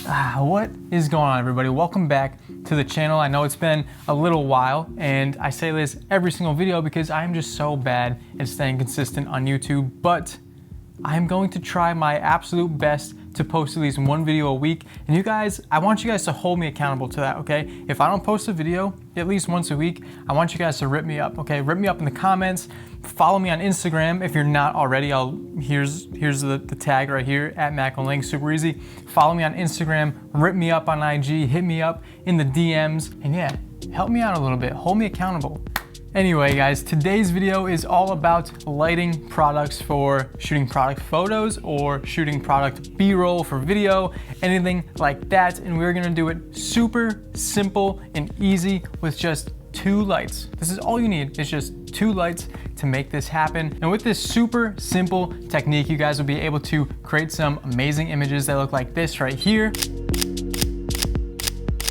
What is going on, everybody? Welcome back to the channel. I know it's been a little while, and I say this every single video because I'm just so bad at staying consistent on YouTube, but I'm going to try my absolute best to post at least one video a week. And you guys, I want you guys to hold me accountable to that, okay? If I don't post a video at least once a week, I want you guys to rip me up, okay? Rip me up in the comments. Follow me on Instagram if you're not already. Here's the tag right here, @MacOnLink, super easy. Follow me on Instagram, rip me up on IG, hit me up in the DMs, and yeah, help me out a little bit, hold me accountable. Anyway, guys, today's video is all about lighting products for shooting product photos or shooting product B-roll for video, anything like that. And we're gonna do it super simple and easy with just 2 lights. This is all you need, it's just 2 lights to make this happen. And with this super simple technique, you guys will be able to create some amazing images that look like this right here.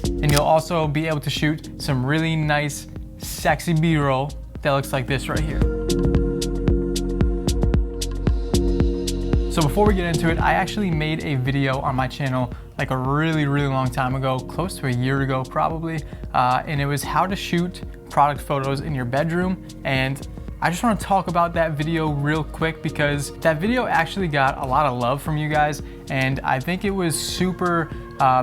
And you'll also be able to shoot some really nice sexy B-roll that looks like this right here. So before we get into it, I actually made a video on my channel like a really long time ago, close to a year ago probably, and it was how to shoot product photos in your bedroom. And I just want to talk about that video real quick because that video actually got a lot of love from you guys, and I think it was super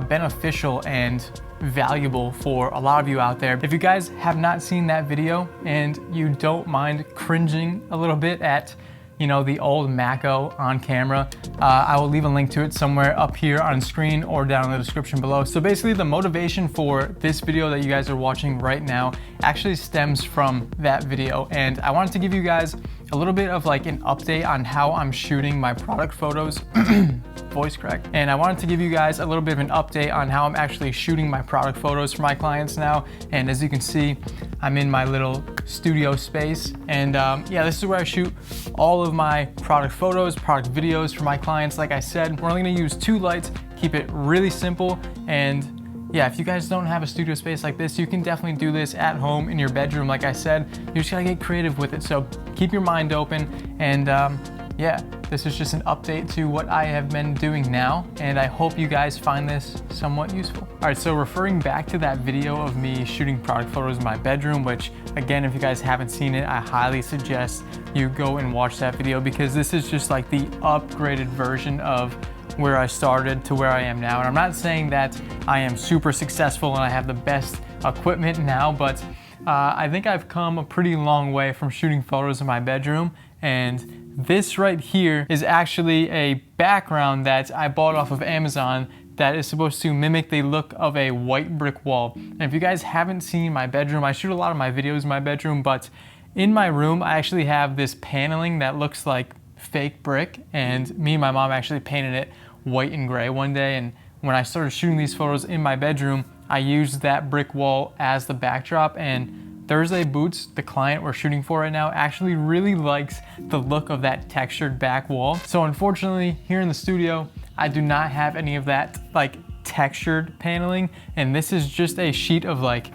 beneficial and valuable for a lot of you out there. If you guys have not seen that video and you don't mind cringing a little bit at, you know, the old Maco on camera, I will leave a link to it somewhere up here on screen or down in the description below. So basically the motivation for this video that you guys are watching right now actually stems from that video, and I wanted to give you guys a little bit of like an update on how I'm shooting my product photos. Voice crack. And I wanted to give you guys a little bit of an update on how I'm actually shooting my product photos for my clients now. And as you can see, I'm in my little studio space. And yeah, this is where I shoot all of my product photos, product videos for my clients. Like I said, we're only gonna use 2 lights, keep it really simple. And yeah, if you guys don't have a studio space like this, you can definitely do this at home in your bedroom. Like I said, you just gotta get creative with it. So keep your mind open. And yeah, this is just an update to what I have been doing now, and I hope you guys find this somewhat useful. All right, so referring back to that video of me shooting product photos in my bedroom, which again, if you guys haven't seen it, I highly suggest you go and watch that video because this is just like the upgraded version of where I started to where I am now. And I'm not saying that I am super successful and I have the best equipment now, but I think I've come a pretty long way from shooting photos in my bedroom. And this right here is actually a background that I bought off of Amazon that is supposed to mimic the look of a white brick wall. And if you guys haven't seen my bedroom, I shoot a lot of my videos in my bedroom, but in my room, I actually have this paneling that looks like fake brick, and me and my mom actually painted it white and gray one day. And when I started shooting these photos in my bedroom, I used that brick wall as the backdrop. And Thursday Boots, the client we're shooting for right now, actually really likes the look of that textured back wall. So unfortunately, here in the studio, I do not have any of that like textured paneling. And this is just a sheet of like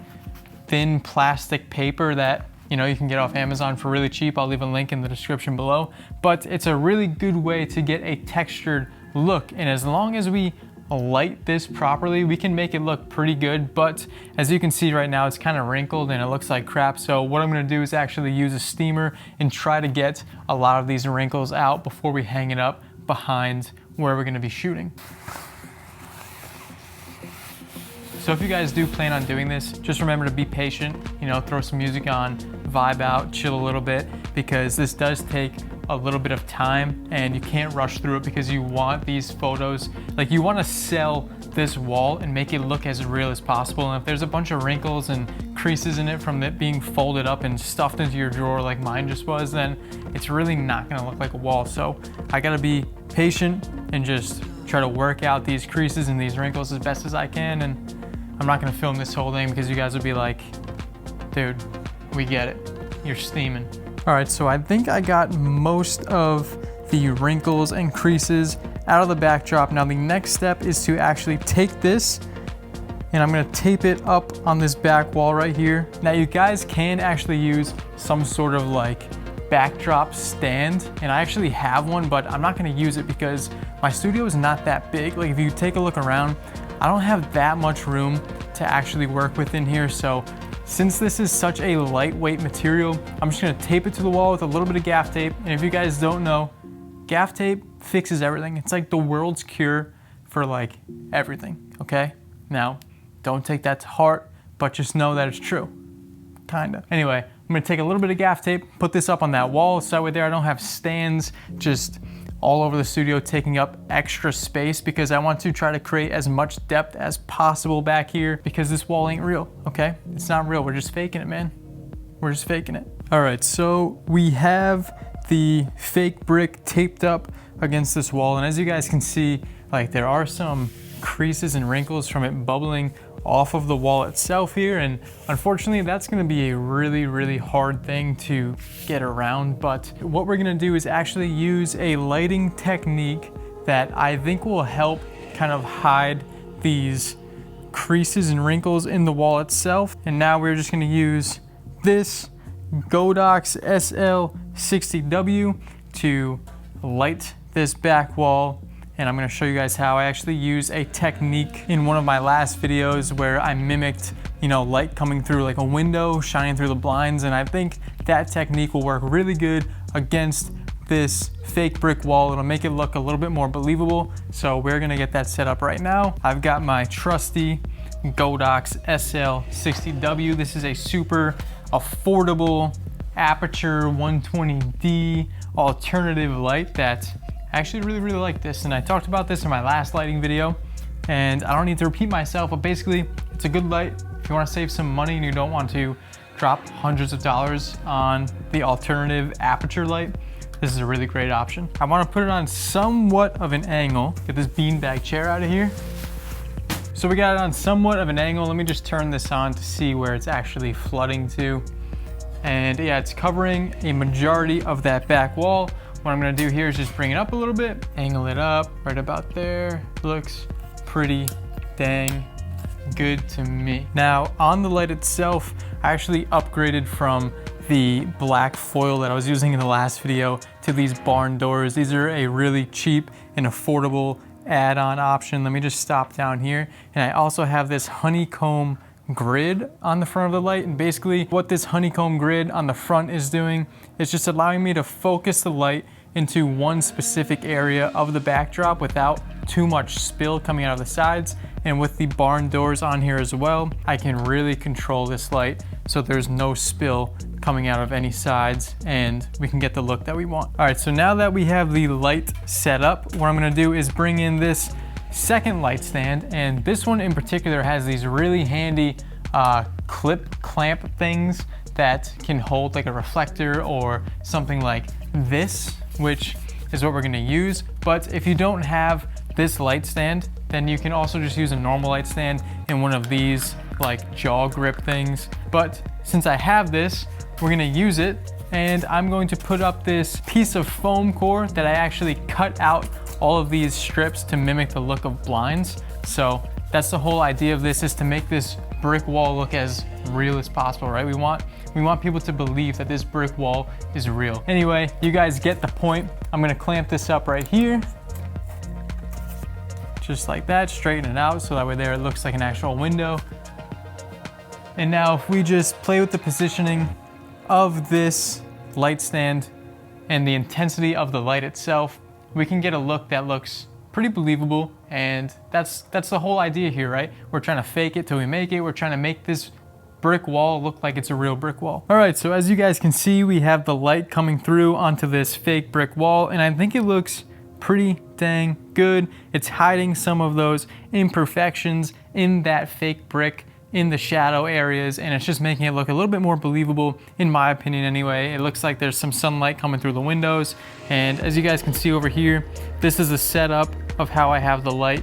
thin plastic paper that, you know, you can get off Amazon for really cheap. I'll leave a link in the description below. But it's a really good way to get a textured look. And as long as we light this properly, we can make it look pretty good. But as you can see right now, it's kind of wrinkled and it looks like crap. So what I'm going to do is actually use a steamer and try to get a lot of these wrinkles out before we hang it up behind where we're going to be shooting. So if you guys do plan on doing this, just remember to be patient, you know, throw some music on, vibe out, chill a little bit, because this does take a little bit of time and you can't rush through it because you want these photos, like you want to sell this wall and make it look as real as possible. And if there's a bunch of wrinkles and creases in it from it being folded up and stuffed into your drawer like mine just was, then it's really not going to look like a wall. So I got to be patient and just try to work out these creases and these wrinkles as best as I can. And I'm not going to film this whole thing because you guys will be like, dude, we get it, you're steaming. All right, so I think I got most of the wrinkles and creases out of the backdrop. Now the next step is to actually take this and I'm gonna tape it up on this back wall right here. Now you guys can actually use some sort of like backdrop stand, and I actually have one, but I'm not gonna use it because my studio is not that big. Like if you take a look around, I don't have that much room to actually work with in here. So since this is such a lightweight material, I'm just gonna tape it to the wall with a little bit of gaff tape. And if you guys don't know, gaff tape fixes everything. It's like the world's cure for like everything, okay? Now, don't take that to heart, but just know that it's true, kinda. Anyway, I'm gonna take a little bit of gaff tape, put this up on that wall, so that way there I don't have stands just all over the studio taking up extra space, because I want to try to create as much depth as possible back here, because this wall ain't real, okay? It's not real, we're just faking it, man. We're just faking it. All right, so we have the fake brick taped up against this wall, and as you guys can see, like there are some creases and wrinkles from it bubbling off of the wall itself here, and unfortunately that's going to be a really hard thing to get around. But what we're going to do is actually use a lighting technique that I think will help kind of hide these creases and wrinkles in the wall itself. And now we're just going to use this Godox SL60W to light this back wall. And I'm gonna show you guys how I actually use a technique in one of my last videos where I mimicked, you know, light coming through like a window, shining through the blinds. And I think that technique will work really good against this fake brick wall. It'll make it look a little bit more believable. So we're gonna get that set up right now. I've got my trusty Godox SL60W. This is a super affordable aperture 120D alternative light that I actually really like this, and I talked about this in my last lighting video, and I don't need to repeat myself, but basically it's a good light if you want to save some money and you don't want to drop hundreds of dollars on the alternative aperture light. This is a really great option. I want to put it on somewhat of an angle. Get this beanbag chair out of here. So we got it on somewhat of an angle. Let me just turn this on to see where it's actually flooding to. And yeah, it's covering a majority of that back wall. What I'm gonna do here is just bring it up a little bit, angle it up right about there. Looks pretty dang good to me. Now on the light itself, I actually upgraded from the black foil that I was using in the last video to these barn doors. These are a really cheap and affordable add-on option. Let me just stop down here. And I also have this honeycomb grid on the front of the light, and basically what this honeycomb grid on the front is doing is just allowing me to focus the light into one specific area of the backdrop without too much spill coming out of the sides. And with the barn doors on here as well, I can really control this light so there's no spill coming out of any sides, and we can get the look that we want. All right, so now that we have the light set up, what I'm gonna do is bring in this second light stand, and this one in particular has these really handy clip clamp things that can hold like a reflector or something like this, which is what we're gonna use. But if you don't have this light stand, then you can also just use a normal light stand and one of these like jaw grip things. But since I have this, we're gonna use it, and I'm going to put up this piece of foam core that I actually cut out all of these strips to mimic the look of blinds. So that's the whole idea of this, is to make this brick wall look as real as possible, right? We want people to believe that this brick wall is real. Anyway, you guys get the point. I'm gonna clamp this up right here. Just like that, straighten it out so that way there it looks like an actual window. And now if we just play with the positioning of this light stand and the intensity of the light itself, we can get a look that looks pretty believable. And that's the whole idea here, right? We're trying to fake it till we make it. We're trying to make this brick wall look like it's a real brick wall. All right, so as you guys can see, we have the light coming through onto this fake brick wall, and I think it looks pretty dang good. It's hiding some of those imperfections in that fake brick in the shadow areas, and it's just making it look a little bit more believable, in my opinion anyway. It looks like there's some sunlight coming through the windows, and as you guys can see over here, this is a setup of how I have the light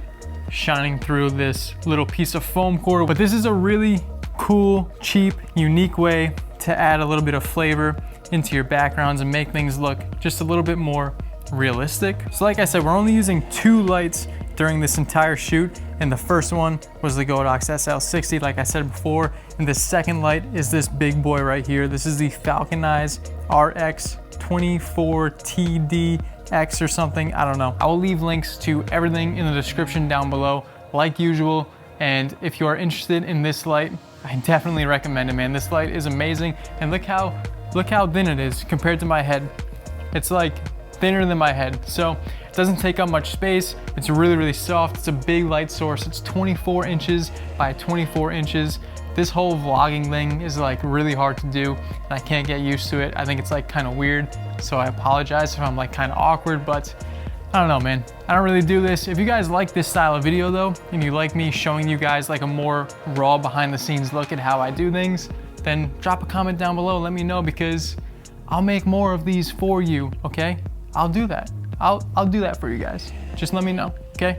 shining through this little piece of foam core. But this is a really cool, cheap, unique way to add a little bit of flavor into your backgrounds and make things look just a little bit more realistic. So like I said, we're only using 2 lights during this entire shoot, and the first one was the Godox SL60, like I said before, and the second light is this big boy right here. This is the Falconize RX24TDX or something, I don't know. I will leave links to everything in the description down below, like usual. And if you are interested in this light, I definitely recommend it, man. This light is amazing. And look how thin it is compared to my head. It's like thinner than my head. So it doesn't take up much space. It's really, really soft. It's a big light source. It's 24 inches by 24 inches. This whole vlogging thing is like really hard to do and I can't get used to it. I think it's like kind of weird. So I apologize if I'm like kind of awkward, but I don't know, man. I don't really do this. If you guys like this style of video though, and you like me showing you guys like a more raw behind the scenes look at how I do things, then drop a comment down below. Let me know, because I'll make more of these for you, okay? I'll do that. I'll do that for you guys. Just let me know, okay?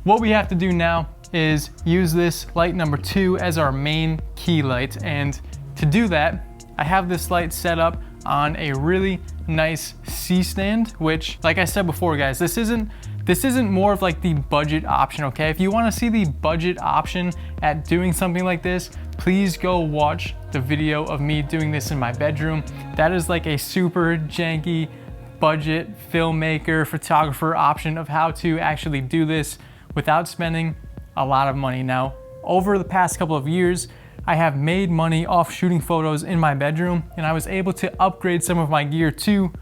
What we have to do now is use this light number 2 as our main key light. And to do that, I have this light set up on a really nice C-stand, which, like I said before, guys, this isn't more of like the budget option, okay? If you wanna see the budget option at doing something like this, please go watch the video of me doing this in my bedroom. That is like a super janky budget filmmaker, photographer option of how to actually do this without spending a lot of money. Now, over the past couple of years, I have made money off shooting photos in my bedroom, and I was able to upgrade some of my gear to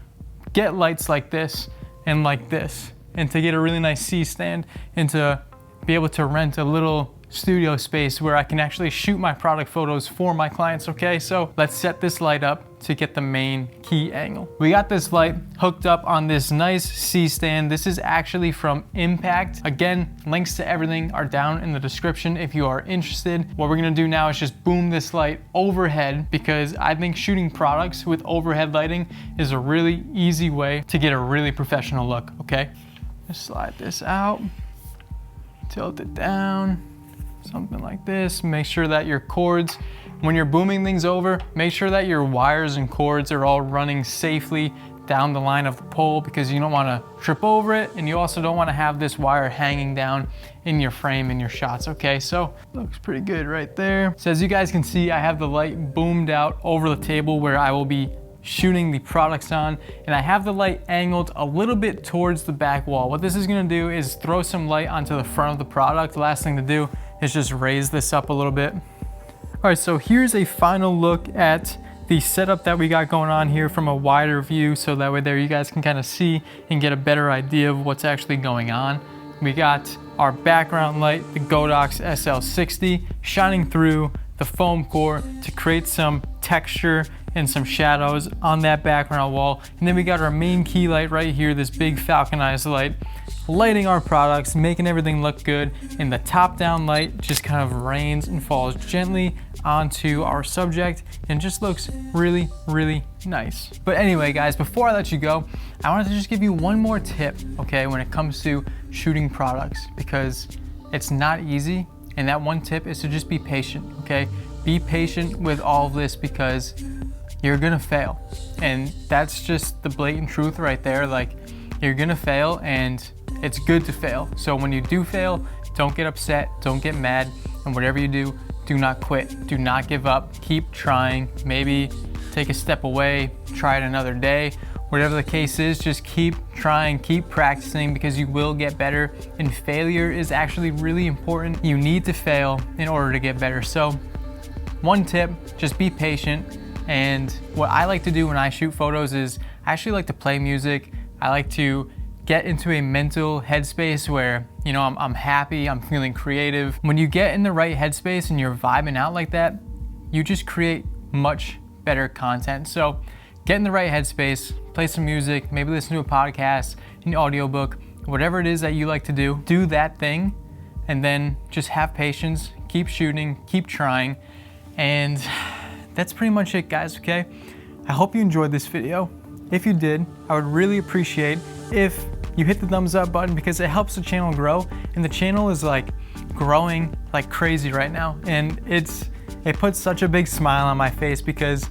get lights like this and like this, and to get a really nice C-stand, and to be able to rent a little studio space where I can actually shoot my product photos for my clients, okay? So let's set this light up to get the main key angle. We got this light hooked up on this nice C-stand. This is actually from Impact. Again, links to everything are down in the description if you are interested. What we're gonna do now is just boom this light overhead, because I think shooting products with overhead lighting is a really easy way to get a really professional look, okay? Just slide this out, tilt it down, something like this. Make sure that your cords, when you're booming things over, make sure that your wires and cords are all running safely down the line of the pole, because you don't want to trip over it, and you also don't want to have this wire hanging down in your frame in your shots, okay? So looks pretty good right there. So as you guys can see, I have the light boomed out over the table where I will be shooting the products on, and I have the light angled a little bit towards the back wall. What this is going to do is throw some light onto the front of the product. The last thing to do is just raise this up a little bit. All right, so here's a final look at the setup that we got going on here from a wider view, so that way there you guys can kind of see and get a better idea of what's actually going on. We got our background light, the Godox SL60, shining through the foam core to create some texture and some shadows on that background wall. And then we got our main key light right here, this big falconized light, lighting our products, making everything look good. And the top down light just kind of rains and falls gently onto our subject and just looks really, really nice. But anyway, guys, before I let you go, I wanted to just give you one more tip, okay, when it comes to shooting products, because it's not easy. And that one tip is to just be patient, okay? Be patient with all of this, because you're gonna fail. And that's just the blatant truth right there. Like, you're gonna fail, and it's good to fail. So when you do fail, don't get upset, don't get mad, and whatever you do, do not quit, do not give up, keep trying. Maybe take a step away, try it another day. Whatever the case is, just keep trying, keep practicing, because you will get better, and failure is actually really important. You need to fail in order to get better. So one tip, just be patient. And what I like to do when I shoot photos is I actually like to play music. I like to get into a mental headspace where, you know, I'm happy, I'm feeling creative. When you get in the right headspace and you're vibing out like that, you just create much better content. So get in the right headspace, play some music, maybe listen to a podcast, an audiobook, whatever it is that you like to do that thing, and then just have patience, keep shooting, keep trying. And that's pretty much it, guys, okay? I hope you enjoyed this video. If you did, I would really appreciate if you hit the thumbs up button, because it helps the channel grow, and the channel is like growing like crazy right now. And it puts such a big smile on my face, because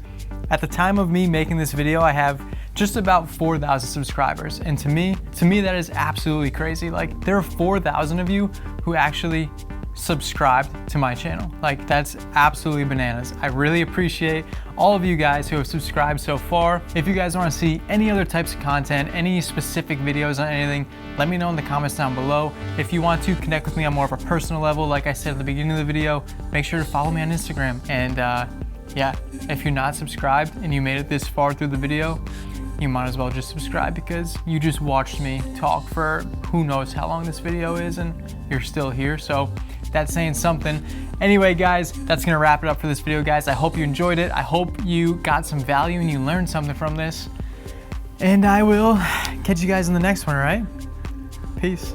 at the time of me making this video, I have just about 4,000 subscribers. And to me, that is absolutely crazy. Like, there are 4,000 of you who actually subscribed to my channel. Like, that's absolutely bananas. I really appreciate all of you guys who have subscribed so far. If you guys want to see any other types of content, any specific videos on anything, let me know in the comments down below. If you want to connect with me on more of a personal level, like I said at the beginning of the video, make sure to follow me on Instagram. And yeah, if you're not subscribed and you made it this far through the video, you might as well just subscribe, because you just watched me talk for who knows how long this video is and you're still here. So that's saying something. Anyway, guys, that's gonna wrap it up for this video, guys. I hope you enjoyed it. I hope you got some value and you learned something from this. And I will catch you guys in the next one, all right? Peace.